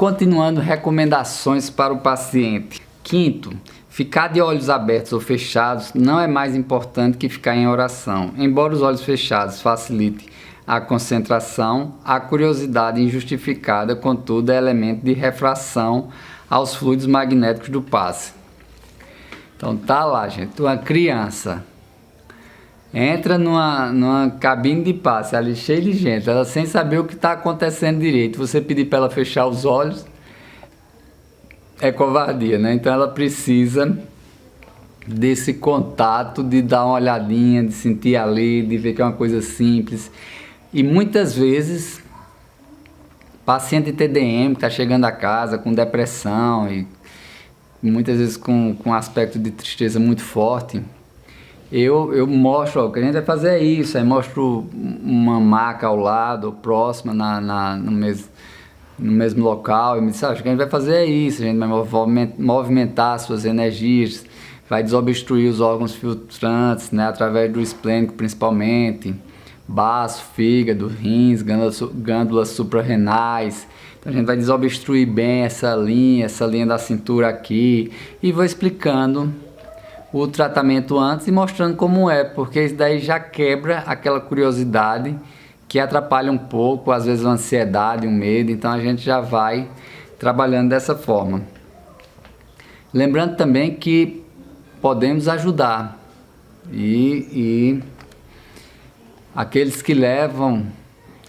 continuando, recomendações para o paciente. Quinto, ficar de olhos abertos ou fechados não é mais importante que ficar em oração. Embora os olhos fechados facilite a concentração, a curiosidade injustificada, contudo, é elemento de refração aos fluidos magnéticos do passe. Então tá lá, gente, uma criança entra numa cabine de passe ali cheia de gente, ela sem saber o que está acontecendo direito, você pedir para ela fechar os olhos é covardia, né? Então ela precisa desse contato, de dar uma olhadinha, de sentir ali, de ver que é uma coisa simples. E muitas vezes, paciente de TDM que está chegando a casa com depressão e muitas vezes com um aspecto de tristeza muito forte, eu mostro, ó, o que a gente vai fazer é isso, aí mostro uma maca ao lado, próxima, no mesmo local, e me diz, o que a gente vai fazer é isso, a gente vai movimentar suas energias, vai desobstruir os órgãos filtrantes, né, através do esplênico principalmente, baço, fígado, rins, glândulas suprarrenais. Então a gente vai desobstruir bem essa linha da cintura aqui, e vou explicando o tratamento antes e mostrando como é, porque isso daí já quebra aquela curiosidade que atrapalha um pouco, às vezes a ansiedade, um medo, então a gente já vai trabalhando dessa forma. Lembrando também que podemos ajudar e aqueles que levam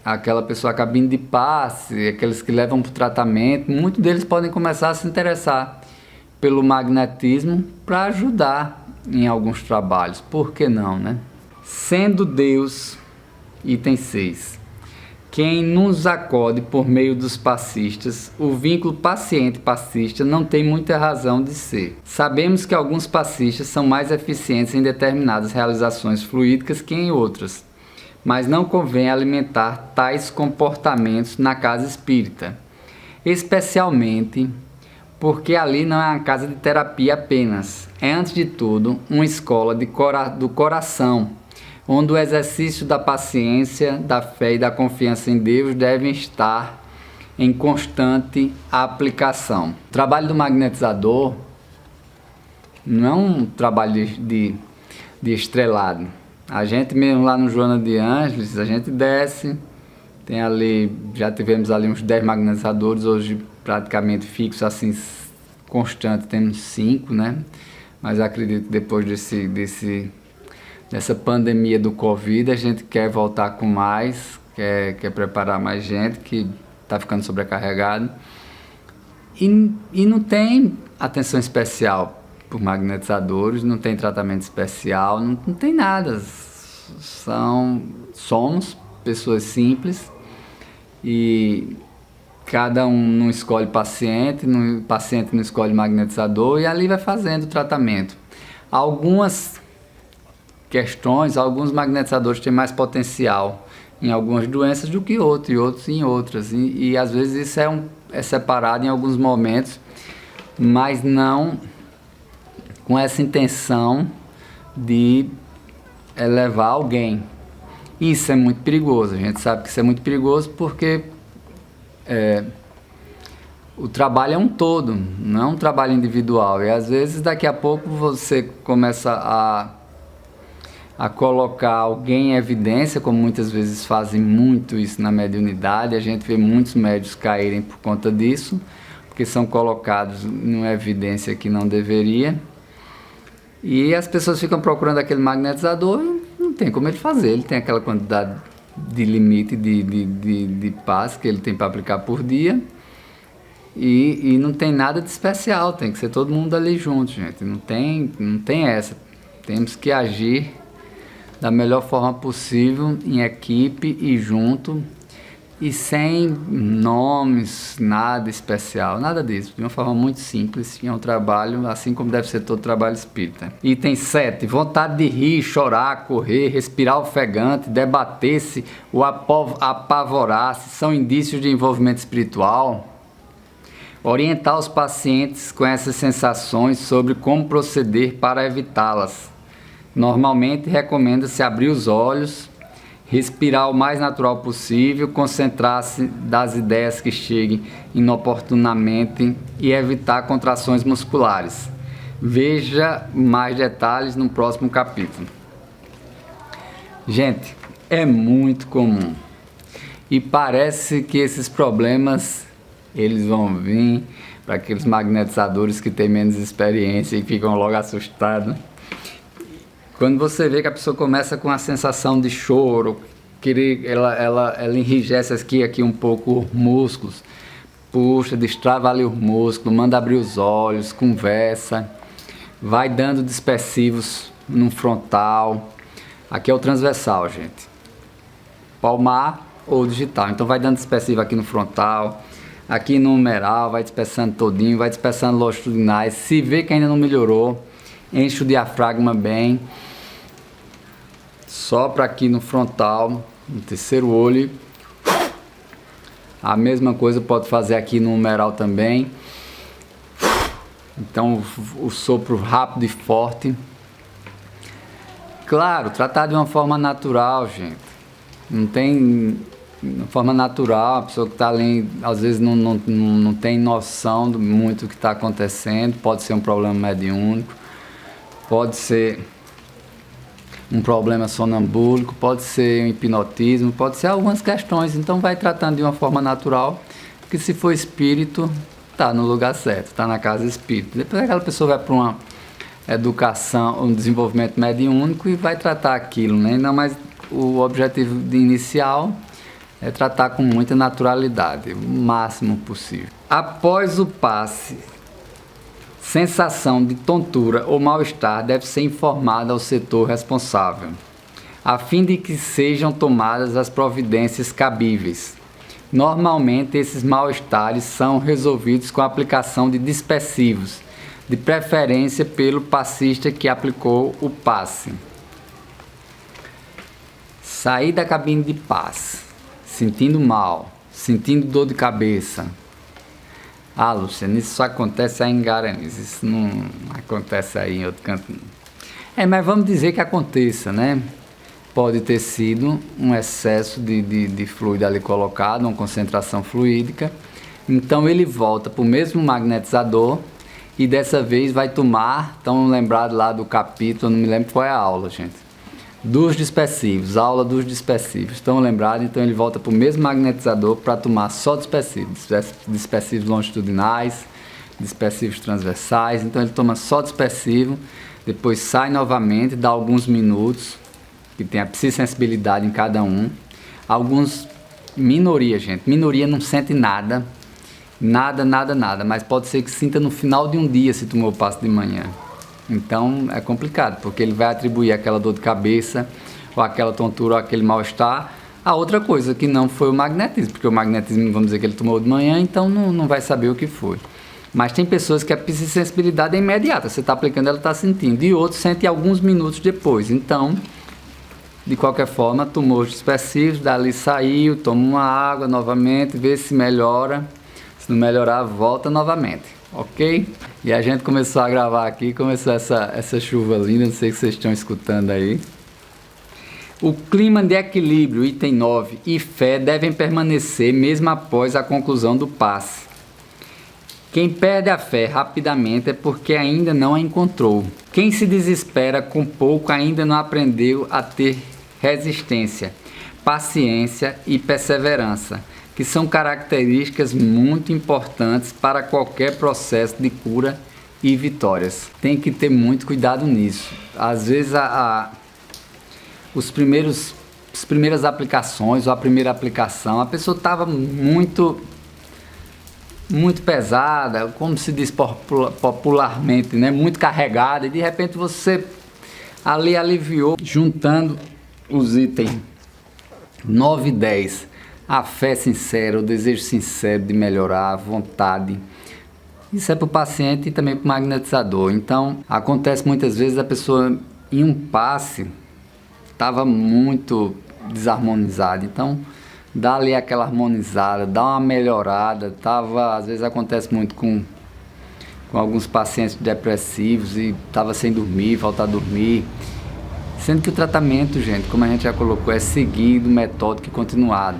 aquela pessoa à cabine de passe, aqueles que levam para o tratamento, muitos deles podem começar a se interessar pelo magnetismo para ajudar em alguns trabalhos, por que não, né? Sendo Deus, item 6, quem nos acode por meio dos passistas, o vínculo paciente-passista não tem muita razão de ser. Sabemos que alguns passistas são mais eficientes em determinadas realizações fluídicas que em outras, mas não convém alimentar tais comportamentos na casa espírita, especialmente porque ali não é uma casa de terapia apenas, é antes de tudo uma escola do coração, onde o exercício da paciência, da fé e da confiança em Deus devem estar em constante aplicação. O trabalho do magnetizador não é um trabalho de estrelado. A gente mesmo lá no Joana de Ângeles, a gente desce, tem ali, já tivemos ali uns 10 magnetizadores, hoje praticamente fixo, assim, constante, temos 5, né? Mas acredito que depois dessa pandemia do Covid, a gente quer voltar com mais, quer preparar mais gente, que está ficando sobrecarregado. E não tem atenção especial por magnetizadores, não tem tratamento especial, não tem nada. Somos pessoas simples e cada um não escolhe paciente não escolhe magnetizador, e ali vai fazendo o tratamento. Algumas questões, alguns magnetizadores têm mais potencial em algumas doenças do que outros, e outros em outras, e às vezes isso é separado em alguns momentos, mas não com essa intenção de elevar alguém. Isso é muito perigoso, a gente sabe que isso é muito perigoso porque o trabalho é um todo, não é um trabalho individual, e às vezes daqui a pouco você começa a colocar alguém em evidência, como muitas vezes fazem muito isso na mediunidade. A gente vê muitos médiuns caírem por conta disso, porque são colocados numa evidência que não deveria, e as pessoas ficam procurando aquele magnetizador e não tem como ele fazer, ele tem aquela quantidade de limite de passe que ele tem para aplicar por dia, e não tem nada de especial, tem que ser todo mundo ali junto, gente, não tem essa, temos que agir da melhor forma possível, em equipe e junto, e sem nomes, nada especial, nada disso, de uma forma muito simples, e é um trabalho assim como deve ser todo trabalho espírita. Item 7, vontade de rir, chorar, correr, respirar ofegante, debater-se ou apavorar-se são indícios de envolvimento espiritual. Orientar os pacientes com essas sensações sobre como proceder para evitá-las. Normalmente recomenda-se abrir os olhos Respirar o mais natural possível, concentrar-se das ideias que cheguem inoportunamente e evitar contrações musculares. Veja mais detalhes no próximo capítulo. Gente, é muito comum e parece que esses problemas eles vão vir para aqueles magnetizadores que têm menos experiência e ficam logo assustados. Quando você vê que a pessoa começa com a sensação de choro, ela enrijece aqui um pouco os músculos, puxa, destrava ali os músculos, manda abrir os olhos, conversa, vai dando dispersivos no frontal. Aqui é o transversal, gente. Palmar ou digital. Então vai dando dispersivo aqui no frontal, aqui no humeral, vai dispersando todinho, vai dispersando longitudinais. Se vê que ainda não melhorou, enche o diafragma bem, sopra aqui no frontal, no terceiro olho. A mesma coisa pode fazer aqui no humeral também. Então o sopro rápido e forte. Claro, tratar de uma forma natural, gente. Não tem... De forma natural, a pessoa que está ali, às vezes não tem noção de muito o que está acontecendo. Pode ser um problema mediúnico, pode ser um problema sonambúlico, pode ser um hipnotismo, pode ser algumas questões. Então vai tratando de uma forma natural, porque se for espírito, está no lugar certo, está na casa espírita. Depois aquela pessoa vai para uma educação, um desenvolvimento mediúnico e vai tratar aquilo, né? Não, mas o objetivo inicial é tratar com muita naturalidade, o máximo possível. Após o passe, sensação de tontura ou mal-estar deve ser informada ao setor responsável, a fim de que sejam tomadas as providências cabíveis. Normalmente, esses mal-estares são resolvidos com a aplicação de dispersivos, de preferência pelo passista que aplicou o passe. Sair da cabine de passe, sentindo mal, sentindo dor de cabeça. Ah, Luciano, isso só acontece aí em Garanhuns, isso não acontece aí em outro canto. Mas vamos dizer que aconteça, né? Pode ter sido um excesso de fluido ali colocado, uma concentração fluídica. Então ele volta para o mesmo magnetizador e dessa vez vai tomar, estão lembrados lá do capítulo, não me lembro qual é a aula, gente. Dos dispersivos, aula dos dispersivos. Estão lembrados? Então ele volta para o mesmo magnetizador para tomar só dispersivos. Dispersivos longitudinais, dispersivos transversais. Então ele toma só dispersivo, depois sai novamente, dá alguns minutos, que tem a psisensibilidade em cada um. Alguns, minoria, gente. Minoria não sente nada, nada, mas pode ser que sinta no final de um dia se tomou o passe de manhã. Então é complicado, porque ele vai atribuir aquela dor de cabeça, ou aquela tontura, ou aquele mal-estar, a outra coisa que não foi o magnetismo, porque o magnetismo, vamos dizer que ele tomou de manhã, então não vai saber o que foi. Mas tem pessoas que a psisensibilidade é imediata, você está aplicando, ela está sentindo, e outros sentem alguns minutos depois. Então, de qualquer forma, tomou os dispersivos, dali saiu, toma uma água novamente, vê se melhora, se não melhorar, volta novamente. Ok? E a gente começou a gravar aqui, começou essa chuva linda, não sei se vocês estão escutando aí. O clima de equilíbrio, item 9, e fé devem permanecer mesmo após a conclusão do passe. Quem perde a fé rapidamente é porque ainda não a encontrou. Quem se desespera com pouco ainda não aprendeu a ter resistência, paciência e perseverança, que são características muito importantes para qualquer processo de cura e vitórias. Tem que ter muito cuidado nisso. Às vezes as primeiras aplicações ou a primeira aplicação, a pessoa estava muito pesada, como se diz popularmente, né? Muito carregada, e de repente você ali aliviou, juntando os itens 9 e 10. A fé sincera, o desejo sincero de melhorar, a vontade. Isso é para o paciente e também para o magnetizador. Então, acontece muitas vezes a pessoa em um passe estava muito desarmonizada. Então, dá ali aquela harmonizada, dá uma melhorada. Às vezes acontece muito com alguns pacientes depressivos e estava sem dormir, voltar a dormir. Sendo que o tratamento, gente, como a gente já colocou, é seguido, metódico e continuado.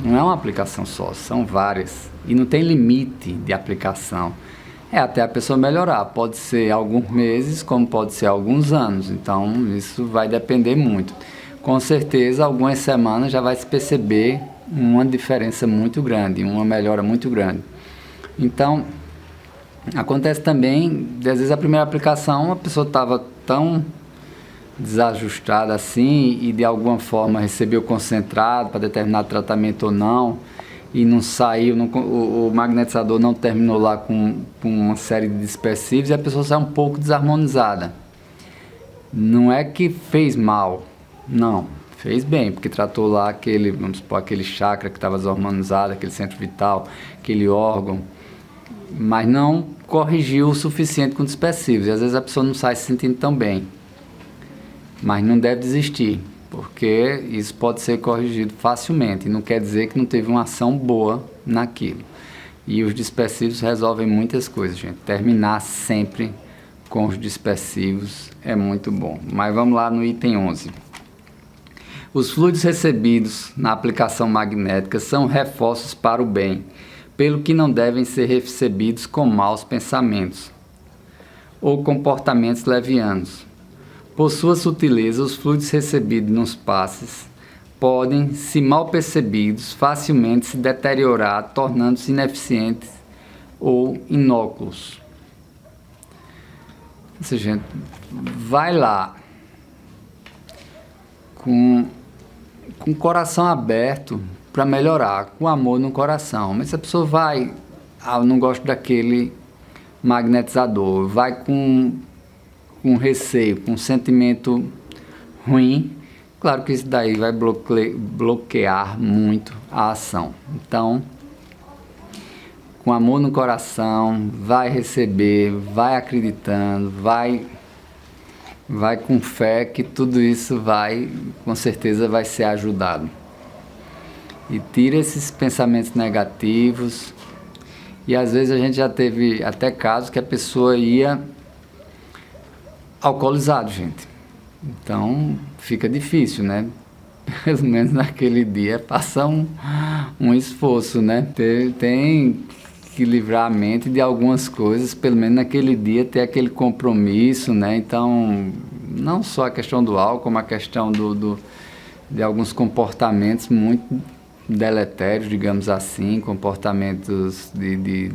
Não é uma aplicação só, são várias. E não tem limite de aplicação. É até a pessoa melhorar. Pode ser alguns meses, como pode ser alguns anos. Então, isso vai depender muito. Com certeza, algumas semanas já vai se perceber uma diferença muito grande, uma melhora muito grande. Então, acontece também, às vezes a primeira aplicação, a pessoa estava tão desajustada assim e de alguma forma recebeu concentrado para determinado tratamento ou não, e não saiu, o magnetizador não terminou lá com uma série de dispersivos e a pessoa sai um pouco desarmonizada. Não é que fez mal, não, fez bem, porque tratou lá aquele, vamos supor, aquele chakra que estava desarmonizado, aquele centro vital, aquele órgão, mas não corrigiu o suficiente com dispersivos. E às vezes a pessoa não sai se sentindo tão bem, mas não deve desistir, porque isso pode ser corrigido facilmente. Não quer dizer que não teve uma ação boa naquilo. E os dispersivos resolvem muitas coisas, gente. Terminar sempre com os dispersivos é muito bom. Mas vamos lá no item 11. Os fluidos recebidos na aplicação magnética são reforços para o bem, pelo que não devem ser recebidos com maus pensamentos ou comportamentos levianos. Por sua sutileza, os fluidos recebidos nos passes podem, se mal percebidos, facilmente se deteriorar, tornando-se ineficientes ou inóculos. Ou seja, vai lá com o coração aberto para melhorar, com amor no coração. Mas se a pessoa vai, eu não gosto daquele magnetizador, vai com receio, com um sentimento ruim, claro que isso daí vai bloquear muito a ação. Então, com amor no coração, vai receber, vai acreditando, vai com fé que tudo isso com certeza vai ser ajudado. E tira esses pensamentos negativos. E às vezes a gente já teve até casos que a pessoa ia alcoolizado, gente. Então fica difícil, né? Pelo menos naquele dia passa um esforço, né? Tem que livrar a mente de algumas coisas, pelo menos naquele dia ter aquele compromisso, né? Então, não só a questão do álcool, como a questão de alguns comportamentos muito deletérios, digamos assim, comportamentos de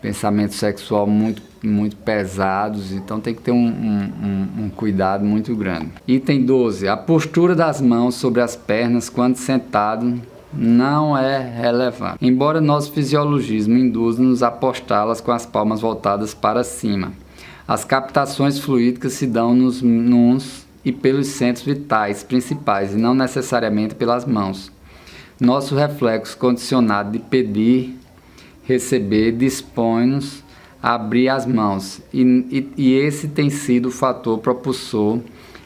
pensamento sexual muito pesados, então tem que ter um cuidado muito grande. Item 12. A postura das mãos sobre as pernas quando sentado não é relevante. Embora nosso fisiologismo induza-nos a postá-las com as palmas voltadas para cima, as captações fluídicas se dão nos e pelos centros vitais principais e não necessariamente pelas mãos. Nosso reflexo condicionado de pedir, receber, dispõe-nos a abrir as mãos e esse tem sido o fator propulsor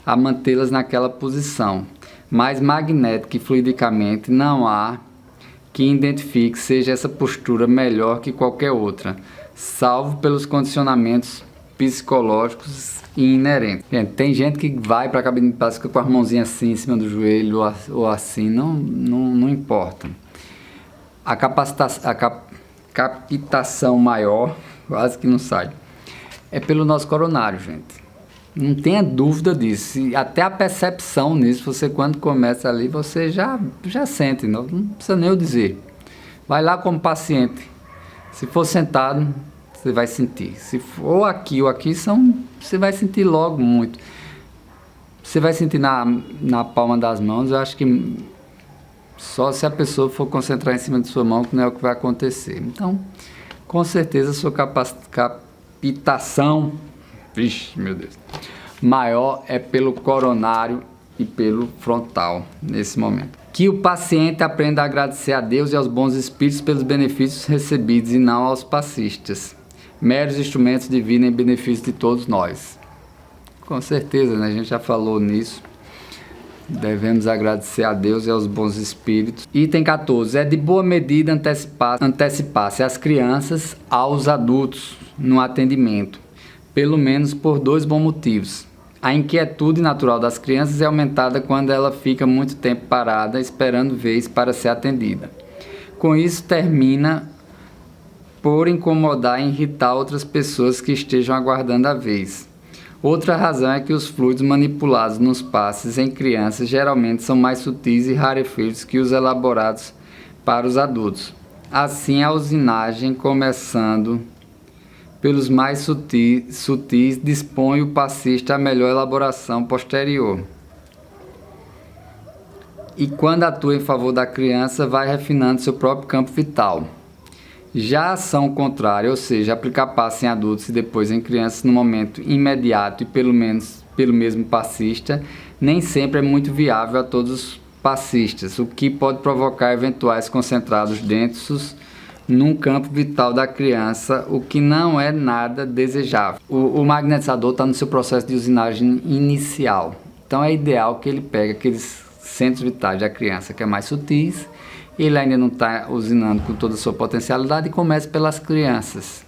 a mantê-las naquela posição. Mas magnética e fluidicamente não há que identifique seja essa postura melhor que qualquer outra, salvo pelos condicionamentos psicológicos e inerentes. Gente, tem gente que vai para a cabine básica com as mãozinhas assim em cima do joelho ou assim, não importa. A captação maior, quase que não sai, é pelo nosso coronário, gente. Não tenha dúvida disso. E até a percepção nisso, você quando começa ali, você já sente, não precisa nem eu dizer. Vai lá como paciente. Se for sentado, você vai sentir. Se for aqui ou aqui, você vai sentir logo muito. Você vai sentir na palma das mãos, eu acho que só se a pessoa for concentrar em cima de sua mão, que não é o que vai acontecer. Então, com certeza, a sua captação, vixe, meu Deus, maior é pelo coronário e pelo frontal, nesse momento. Que o paciente aprenda a agradecer a Deus e aos bons espíritos pelos benefícios recebidos e não aos passistas, meros instrumentos divinos em benefício de todos nós. Com certeza, né? A gente já falou nisso. Devemos agradecer a Deus e aos bons espíritos. Item 14. É de boa medida antecipar-se as crianças aos adultos no atendimento, pelo menos por dois bons motivos. A inquietude natural das crianças é aumentada quando ela fica muito tempo parada esperando vez para ser atendida. Com isso, termina por incomodar e irritar outras pessoas que estejam aguardando a vez. Outra razão é que os fluidos manipulados nos passes em crianças geralmente são mais sutis e rarefeitos que os elaborados para os adultos. Assim, a usinagem, começando pelos mais sutis, dispõe o passista a melhor elaboração posterior. E quando atua em favor da criança, vai refinando seu próprio campo vital. Já a ação contrária, ou seja, aplicar passe em adultos e depois em crianças no momento imediato e pelo mesmo passista, nem sempre é muito viável a todos os passistas, o que pode provocar eventuais concentrados densos num campo vital da criança, o que não é nada desejável. O magnetizador está no seu processo de usinagem inicial, então é ideal que ele pegue aqueles centros vitais da criança que é mais sutis, ele ainda não está usinando com toda a sua potencialidade e comece pelas crianças.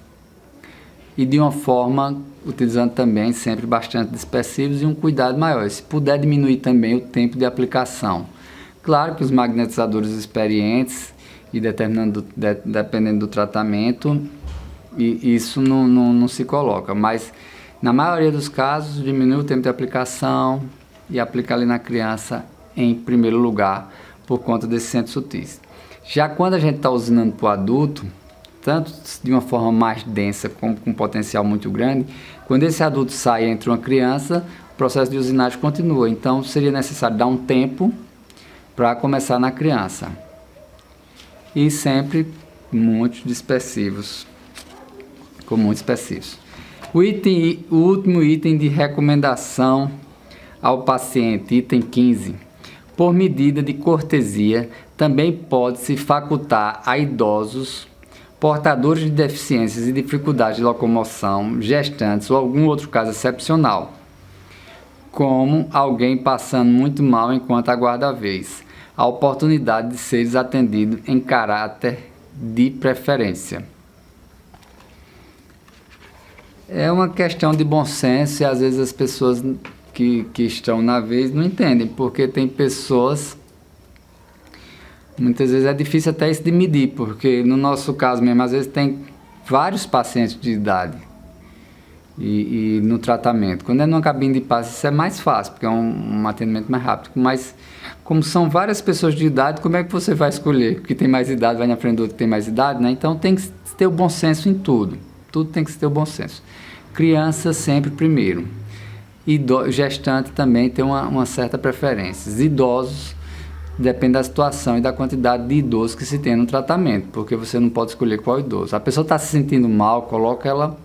E de uma forma, utilizando também sempre bastante dispersivos e um cuidado maior. Se puder diminuir também o tempo de aplicação. Claro que os magnetizadores experientes, e dependendo do tratamento, isso não se coloca. Mas na maioria dos casos, diminui o tempo de aplicação e aplica ali na criança em primeiro lugar, por conta desses centros sutis. Já quando a gente está usinando para o adulto, tanto de uma forma mais densa como com um potencial muito grande, quando esse adulto sai entre uma criança, o processo de usinagem continua. Então seria necessário dar um tempo para começar na criança. E sempre muitos dispersivos, com muitos dispersivos. O último item de recomendação ao paciente, item 15. Por medida de cortesia, também pode-se facultar a idosos, portadores de deficiências e dificuldade de locomoção, gestantes ou algum outro caso excepcional, como alguém passando muito mal enquanto aguarda a vez, a oportunidade de seres atendidos em caráter de preferência. É uma questão de bom senso e às vezes as pessoas que estão na vez não entendem, porque tem pessoas, muitas vezes é difícil até isso de medir, porque no nosso caso mesmo, às vezes tem vários pacientes de idade e no tratamento. Quando é numa cabine de passe, isso é mais fácil, porque é um atendimento mais rápido, mas como são várias pessoas de idade, como é que você vai escolher? O que tem mais idade vai na frente do outro que tem mais idade, né? Então tem que ter o bom senso em tudo tem que ter o bom senso. Criança sempre primeiro. Gestante também tem uma certa preferência. Idosos, depende da situação e da quantidade de idosos que se tem no tratamento, porque você não pode escolher qual idoso. A pessoa está se sentindo mal, coloca ela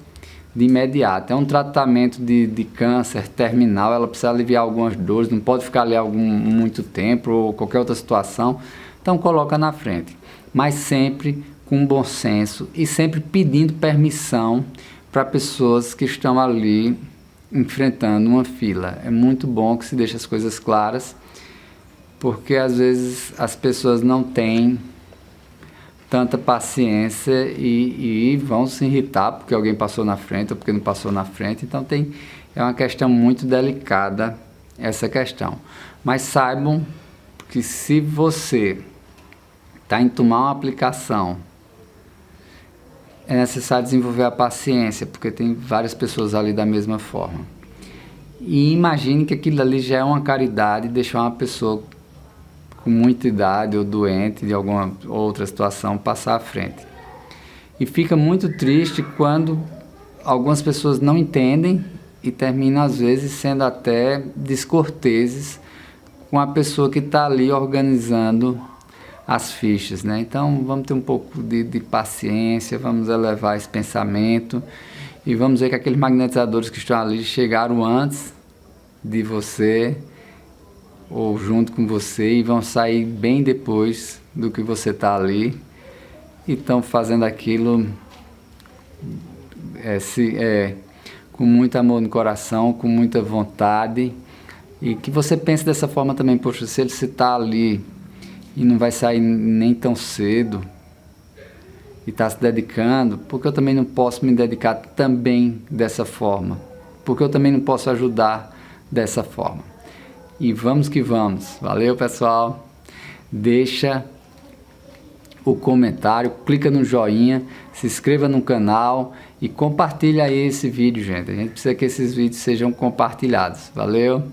de imediato. É um tratamento de câncer terminal, ela precisa aliviar algumas dores, não pode ficar ali muito tempo ou qualquer outra situação, então coloca na frente. Mas sempre com bom senso e sempre pedindo permissão para pessoas que estão ali enfrentando uma fila. É muito bom que se deixe as coisas claras, porque às vezes as pessoas não têm tanta paciência e vão se irritar porque alguém passou na frente ou porque não passou na frente. Então é uma questão muito delicada essa questão. Mas saibam que se você está em tomar uma aplicação, é necessário desenvolver a paciência, porque tem várias pessoas ali da mesma forma. E imagine que aquilo ali já é uma caridade, deixar uma pessoa com muita idade ou doente de alguma outra situação passar à frente. E fica muito triste quando algumas pessoas não entendem e terminam às vezes sendo até descorteses com a pessoa que está ali organizando as fichas, né? Então vamos ter um pouco de paciência, vamos elevar esse pensamento e vamos ver que aqueles magnetizadores que estão ali chegaram antes de você ou junto com você e vão sair bem depois do que você está ali e estão fazendo aquilo com muito amor no coração, com muita vontade, e que você pense dessa forma também. Poxa, se ele está ali e não vai sair nem tão cedo e está se dedicando, porque eu também não posso me dedicar também dessa forma, porque eu também não posso ajudar dessa forma. E vamos que vamos. Valeu, pessoal. Deixa o comentário, clica no joinha, se inscreva no canal e compartilha aí esse vídeo, gente. A gente precisa que esses vídeos sejam compartilhados. Valeu!